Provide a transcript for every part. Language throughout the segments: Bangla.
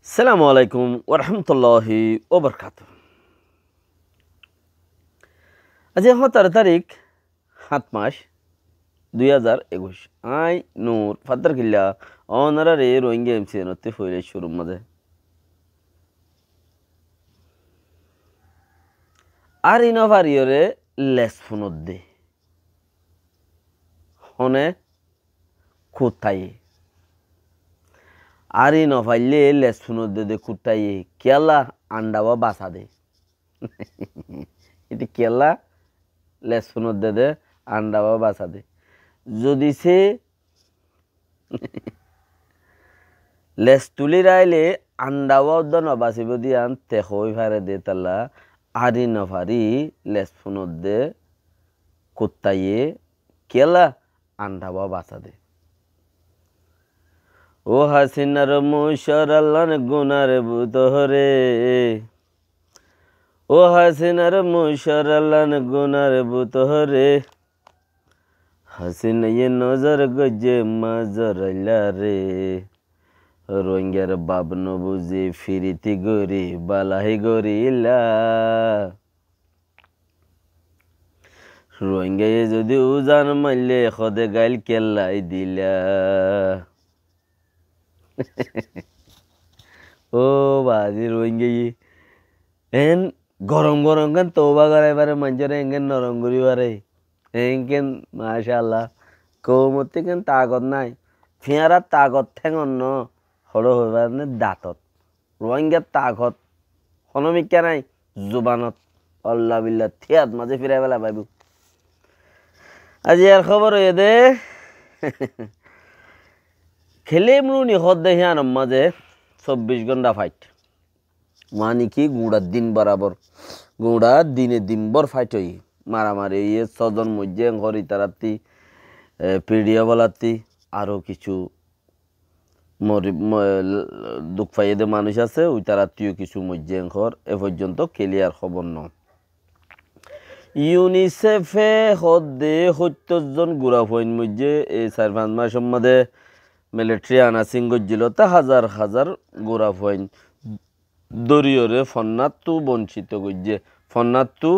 আসসালামু আলাইকুম ওরহমতুল্লাহি ওবরকাত। আজ 17 তারিখ 7 মাস 2021। আই নূর ফাদার কিল্লা অনারারে রোহিঙ্গা এমসি নতে ফইলে শুরু মাঝে আর ইনোভারিয়রে লেস ফোনদে হনে কোথায় আর ইনোভাইলে লেস ফোনদে দে কোথায় কেলা আন্ডাওয়া বাসা দে এটি কেলা লেস ফোনদে দে আন্ডাওয়া বাসা দে যদি সে লেস তুলি রাইলে আন্ডাওয়া উদ্যান অবাসিব দিয়ান তেহই ফারে দে তালা আরি নভারি লেস ফোনত দে কোত্তাইয়ে কেলা আন্ডাওয়া বাসা দে ও হাসিনার মুশার আল্লাহর গুনার বুতহরে ও হাসিনার মুশার আল্লাহর গুনার বুতহরে হাসিনা ইয়ে নজর গজে মাজর রে রোহিঙ্গার বাব নবুঝে ফিরিতি গরি বালাহি গরিলা রোহিঙ্গা যদি উজান মারলে খদে গাইল কেল্লাই দিলা ও বাজি রোহিঙ্গা এন গরম গরম কেন তোবা করাইবারে মানুষের এঙ্গেন নরম করিবারে এঙ্কেন মাশাআল্লাহ কৌমতি কেন তাগত নাই ফিয়ারার তাগত ঠেঙন হড় হইবার নে দাঁতত রোহিঙ্গার তাগত হনমিকা নাই জুবানত আল্লাহ বিল্লাহ থিয়াত মাঝে ফিরাই বেলা পাইব। আজি আর খবর হয়ে দে খেলে মরুনি হদ দে হিয়ান মাঝে 24 ঘন্টা ফাইট মানে কি গুঁড়ার দিন বরাবর গুঁড়া দিনে দিনভর ফাইট হই মারামারি ইয়ে ছজন মধ্যে ঘরি তারাতি পিডিয়া বলাতি আরও কিছু দুঃখ পাইয়ে মানুষ আছে ওই তারাতিও কিছু মধ্যে ঘর এ পর্যন্ত ক্লিয়ার খবর ন ইউনিসেফে হদে 70 জন গুড়া ফইন মধ্যে এই 4-5 মাসের মধ্যে মিলিটারি আনাসিং গজ্জিল তা হাজার হাজার গুড়া ফইন দরিয়রে ফন্নাতু বঞ্চিত গজ্জে ফন্নাতু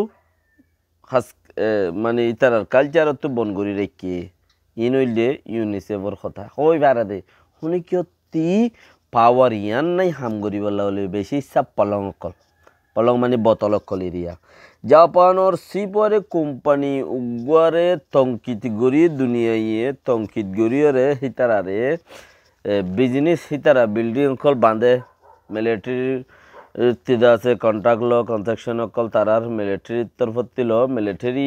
হাস মানে ইতারার কালচারত বন করি রেখে ইনইলে ইউনিসেফর কথা হই বারা দে শুনি কিয় তি পাওয়ার ইয়ান নাই হাম করিবলা হলে বেশি ইচ্ছা পলং অকল পলং মানে বতল অকল এরিয়া জাপানৰ সিপরে কোম্পানি উগুয়ারে তংকিত গড়ি দুনিয়াইয়ে তংকিত গড়িয়রে হিতারারে বিজনেস হিতারা বিল্ডিং অকল বাঁধে মিলিটারি তিদা আছে কন্ট্রাক্ট ল কনস্ট্রাকশন অকল তারার মিলিটারি তরফতি ল মিলিটারি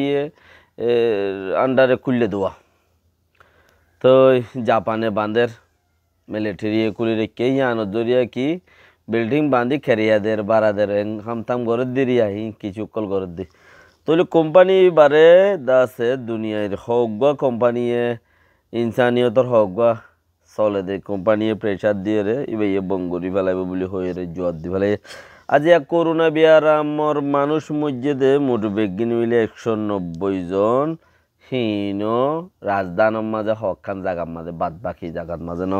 আন্ডারে খুললে দেওয়া তো জাপানে বাঁধের মিলিটারি কুলি রেখে ইয়ানো দরিয়া কি বিল্ডিং বাঁধি খেরিয়াদের বারাদের হামতাম গরত দিরিয়া হি কিছু কল গরত দি তাহলে কোম্পানি বারে দাসে দুনিয়ার হওয়া কোম্পানিয়ে ইনসানিয়তর হওয়া চলে দে কোম্পানিয়ে প্রেসার দিয়ে রে এবার ইয়ে বঙ্গরি ফেলাইব বলে হয়ে রে জোয়ার দি ফেলাই আজ এক করোনা বিয়ারামর মানুষ মসজিদে মোট বেগিন মিলে 190 জন হীন রাজধানীর মাঝে হকান জায়গার মাঝে বাদ বাকি জায়গার মাঝে ন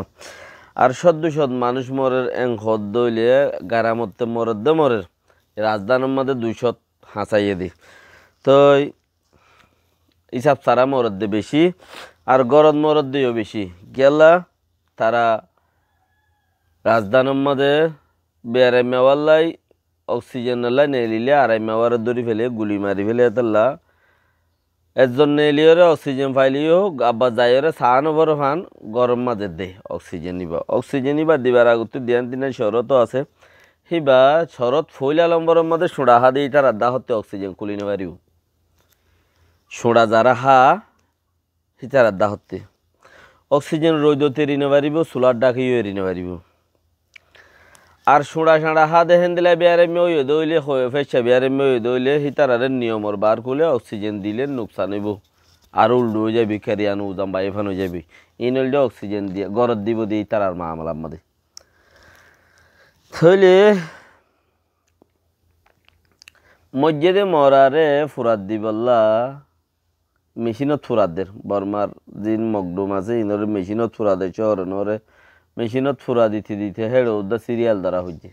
আর সদ্য মানুষ মরের এং হদ দইলে গারামতে মরের দে মরের রাজধানীর মাঝে 200 হাসাইয়ে দি তো হিসাব সারা মরদ দে বেশি আর গরদ মরদ দিও বেশি গেলা তারা রাজধানীর মাঝে বেড়াই মেওয়াল্লাই অক্সিজেন লাই নেলিলে আড়াই মেওয়ারে দড়ি ফেলে গুলি মারি ফেলে তাল্লা একজন নেলিওরে অক্সিজেন ফাইলিও আবার যাইরে সাহানো বড় ফান গরম মাঝে দে অক্সিজেন নিবা দিবার আগতে দিয়ান দিনের শরত আছে হিবা শরত ফইল আলম্বরের মধ্যে সোড়া হা দিয়ে তার আড্ডা হতে অক্সিজেন কুলি নেবারিও সোড়া যারা হা হিতার আড্ডা হতে অক্সিজেন রোদতে রিনে পারিব সোলার ডাকিও রিনে পারিব আর সোড়া সাড়া হা দেখেন দিলে বেয়ারে মেয়ে দইলে ফেসা বেয়ারে মেয়ে দইলে হিতারারে নিয়মর বার করলে অক্সিজেন দিলে নোকসান হইব আর উল্টো হয়ে যাবি ক্যারিয়ান উজাম বা এফান হয়ে যাবি ইনলডে অক্সিজেন দিয়ে গরত দিব দিয়ে তারার মা আমলার মধ্যে থইলে মসজিদে মরারে ফুরাত দিবল্লা মেশিনত ফুরাত দের বর্মার দিন মকডুম আছে ইনরে মেশিনত ফুরাত শহরে নরে মেশিনত ফুরা দিতে দিতে হেড়ে ওদা সিরিয়াল দ্বারা হইছে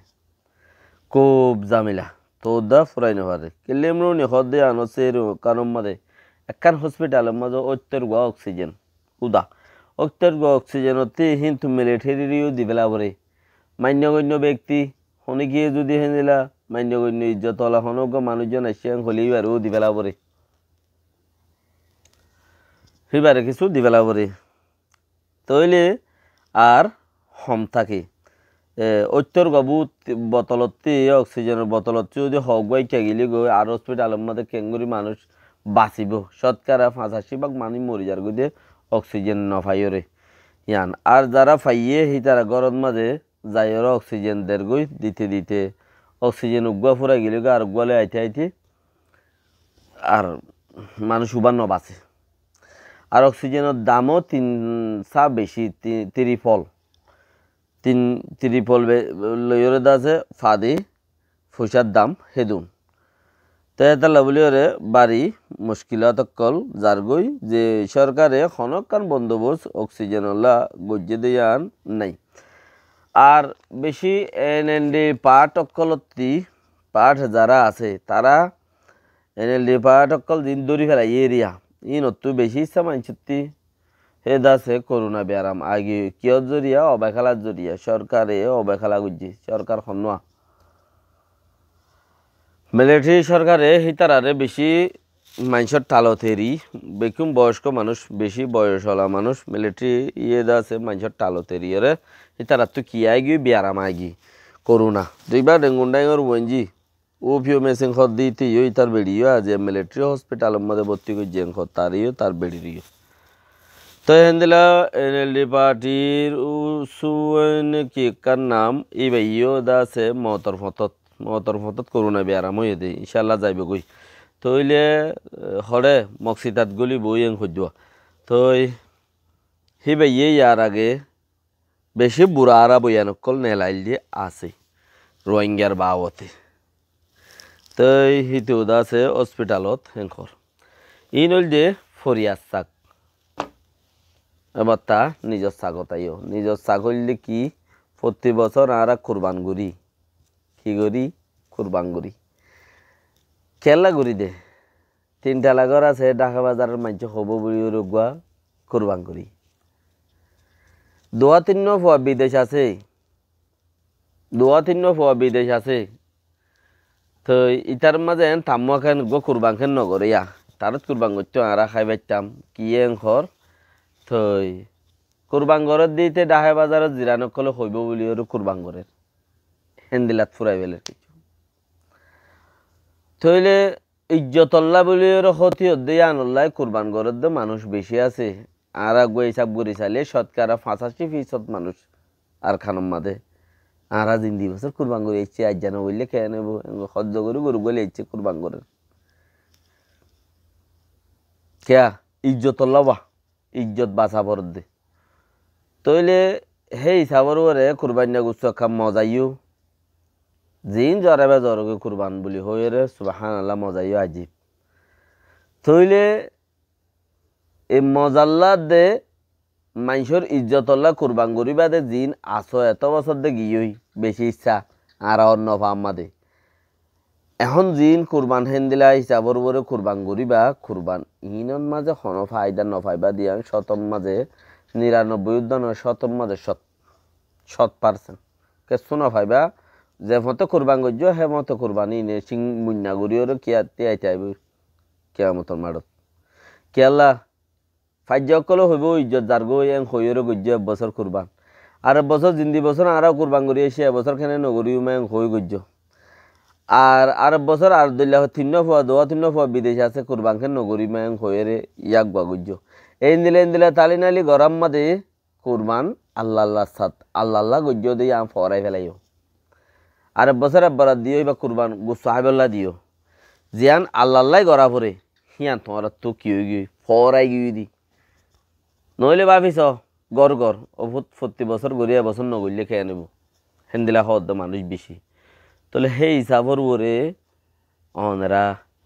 খুব ঝামেলা তো ওদা ফুরাই না পারে কেলে এমনি হদে আনছে কারণ মাঝে একখান হসপিটালের মাঝে অত্যের গোয়া অক্সিজেন উদা অত্যের গোয়া অক্সিজেন হতে কিন্তু মিলিটারিও দিবেলা পরে মান্যগণ্য ব্যক্তি শনি গিয়ে যদি হেনিলা মান্যগণ্য ইজ্জত হলা হনক মানুষজন আসিয়াং হলেই আরও দিবেলা পরে সেইবারে কিছু দিবেলা পরে তইলে আর হম থাকে ঐত্যর গবু বোতলতে অক্সিজেনের বোতলতে যদি হক গাই গেলে গই আর হসপিটালের মধ্যে কেঙ্গুরি মানুষ বাঁচিব শতকরা 85% মানুষ মরি যার গিয়ে অক্সিজেন নফাইরে ইয়ান আর যারা ফাইয়ে সেই তারা গরম মাঝে যাইর অক্সিজেন দের গই দিতে দিতে অক্সিজেন উগুয়া ফুরা গেলে আর উগুয়ালে আইতে আইতে আর মানুষ উবার নবাচে আর অক্সিজেনের দামও 3 বেশি ত্রিফল লইরে দাছে ফাদি পয়সার দাম হেদুন তো এটা লাভলিওরে বাড়ি মুশকিলাত কল যার গই যে সরকারে খনকান বন্দোবস্ত অক্সিজেনলা গজ্জে দেয়ান নাই আর বেশি এনএলডি পাট অকলতি পাট যারা আছে তারা এনএলডি পাট অকল দিন দৌড়ি ফেলা এরিয়া ই নতু বেশি ইচ্ছা মানছুতি হে দাসে করোনা ব্যারাম আগে কিয় জরিয়া অবহেলার জরিয়া সরকারে অবহেলা গুজি সরকার খনোয়া মিলিটারি সরকারে হিতারারে বেশি মানুষের টালতেরি বেকুম বয়স্ক মানুষ বেশি বয়স হলা মানুষ মিলিটারি ইয়ে দাসে মানুষের টালতেরি রে হিতারা তো কি আইগি ব্যারাম আইগি করোনা দুইবার ডেঙ্গুন্ডাইঙর ওয়েঞ্জি ও ফিও মেসিং খত দিতে ইয়ে তার বেড়িও আজ মিলিটারি হসপিটালের মধ্যে ভর্তি করে জেন খত তারিও তার বেড়িও তো হেন্দিলা এনএলডি পার্টির উসুন কি কার নাম এই ভাইও দাসে মতর ফতত করোনা ব্যারাম হয়ে দে ইনশাল্লাহ যাইব গই তইলে হরে মক্সিদাত গলি বই এং খুঁজবা তো হি ভাইয়ে ইয়ার আগে বেশি বুড়া আরা বইয়ানকল নেলাইল দিয়ে আছে রোহিঙ্গার বাওয়াতে তো হিতে দাসে হসপিটালত হেঙ্কর ই নইল যে ফরিয়াদ চাক এবার তা নিজের ছাগতাইও নিজের ছাগল কি প্রতি বছর আর কুরবান করি কি করি কুরবান করি খেলা করি দে 3টা লাগর আছে ঢাকা বাজারের মানুষ হব বলি রোগুয়া কুরবান করি 2-3 ফুয়া বিদেশ আছে 2-3 ফুয়া বিদেশ আছে তো ইটার মাঝে তাম্মা খান গো কুরবান খান নগরে ইয়া তারত কুরবান করতে আর খাই পাইতাম কি ঘর থই কুরবান ঘরত দিতে ডাহে বাজারত জিরানক কলে হইব বলি আর কুরবান ঘরের হেন্দিলাত ফুরাই বেলে কিছু থইলে ইজ্জতল্লা বলি আর হতি হদ্দে আনল্লাই কুরবান ঘরত দে মানুষ বেশি আছে আর আগুয়ে হিসাব করি চাইলে শতকরা 85% মানুষ আর খানম মাদে আর জিন্দি বছর কুরবান করে ইচ্ছে আজ জানা বললে খেয়ে নেব সহ্য করে গরু গলে ইচ্ছে কুরবান ঘরের কেয়া ইজ্জতল্লা বাহ ইজ্জত বাঁচা পর দে তইলে সেই হিসাবর ওরে কুরবান গুচ্ছ খাম মজাইও জিন জরাবে জরগে কুরবান বলি হয়ে রে সুবহানাল্লাহ মজাইও আজিব তইলে এই মজাল্লা দে মানুষের ইজ্জতল্লা কুরবান করিবা দে জিন আসো এত বছর দে গিয়েই বেশি ইচ্ছা আর অন্য পাম্মা দে এখন জিন কুরবান হেন দিলা হিসাবর ওরে কুরবান করিবা কুরবান ইনন মাঝে হন ফায়দা নফাইবা দিয়া শতম মাঝে 99 শতম মাঝে 100% কেসু নফাইবা যে মতো কুরবান করছো হে মতো কুরবানি নে সিং মুন্না গরিওর কিয়াতে আইতে আইব কিয়ামতর মাড়ত কেলা ফাজ্জকল হইব ইজ্জত জারগো এং হইর গজ্জ বছর কুরবান আর বছর জিন্দি বছর আর কুরবান করি এসে বছর খানে নগরি মেং হই গজ্জ আর বছর আর দিল্লা 3 ফুয়া 2-3 ফুয়া বিদেশ আছে কুরবান খান নগরি মেং হইরে ইয়াক গজ্জ এই দিলে তালিনালি গরম মাদে কুরবান আল্লাহ সাত আল্লাহ গজ্জ দিয়ে আম ফরাই ফেলাইও আর বছর বরাদ দিও বা কুরবান গুসাহাবল্লাহ দিও জিয়ান আল্লাহ গড়া পরে হিয়ান তোমার তো কি হয়ে গিয়ে ফরাই গিয়ে দি নইলে ভাবিস গড় প্রতি বছর গড়িয়া বছর নগরলে খেয়ে নেব হেন্দিলা হদ মানুষ বেশি তাহলে সেই হিসাবর ওরে অনরা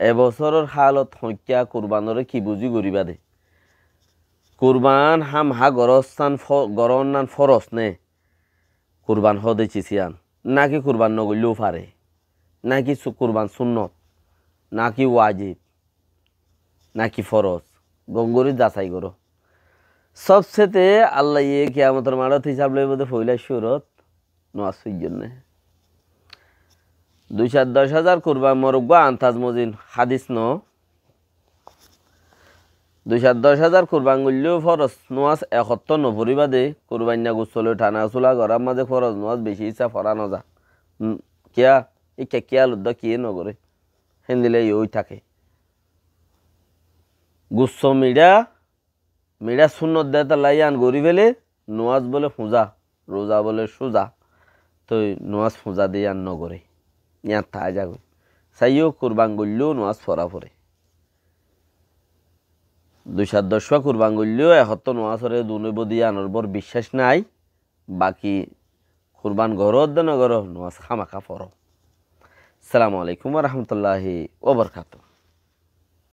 এবছরের হালত সংখ্যা কুরবানরে কি বুঝি গরিবা দে কুরবান হাম হা গরস্থান গরন্নান ফরস নে কুরবান হদে চিসিয়ান নাকি কুরবান নগরলেও পারে নাকি কুরবান সুন্নত নাকি ওয়াজিব নাকি ফরজ গঙ্গরি যাচাই করো সবচেয়ে আল্লাহ ইয়ে কিয়ামতের মাঠত হিসাব লইব ফইলা সুরত নোয়াজের জন্য 210,000 কুরবান মরব্বা আন্তাজ মজিন হাদিস ন 210,000 কুরবান গল্লেও ফরজ নোয়াজ 71 নপরিবাদে কুরবান্না গুছলে টানা চুলা গরার মাঝে ফরজ নোয়াজ বেশি ইচ্ছা ফরানো যা কিয়া এই কেকিয়া লুদ্দা কিয়ে নগরে হেন্দিলে ওই থাকে গুচ্ছ মিডা সুন্নত দেতা লাইয়ান গরি ফেলে নোয়াজ বলে ফুঁজা রোজা বলে সোজা তো নোয়াজ ফুঁজা দিয়ে আর নগরে ইয়ার থা যাবে চাইও কুরবান গল্লেও নোয়াজ ফরা পরে 210 কুরবান গল্লেও 71 নোয়াজরে দুনৈব দিয়ে আনর বর বিশ্বাস নাই বাকি কুরবান ঘরত দে নগর নোয়াজ খামাখা ফর আসসালামু আলাইকুম ওয়া রাহমাতুল্লাহি ওয়া বারাকাতুহু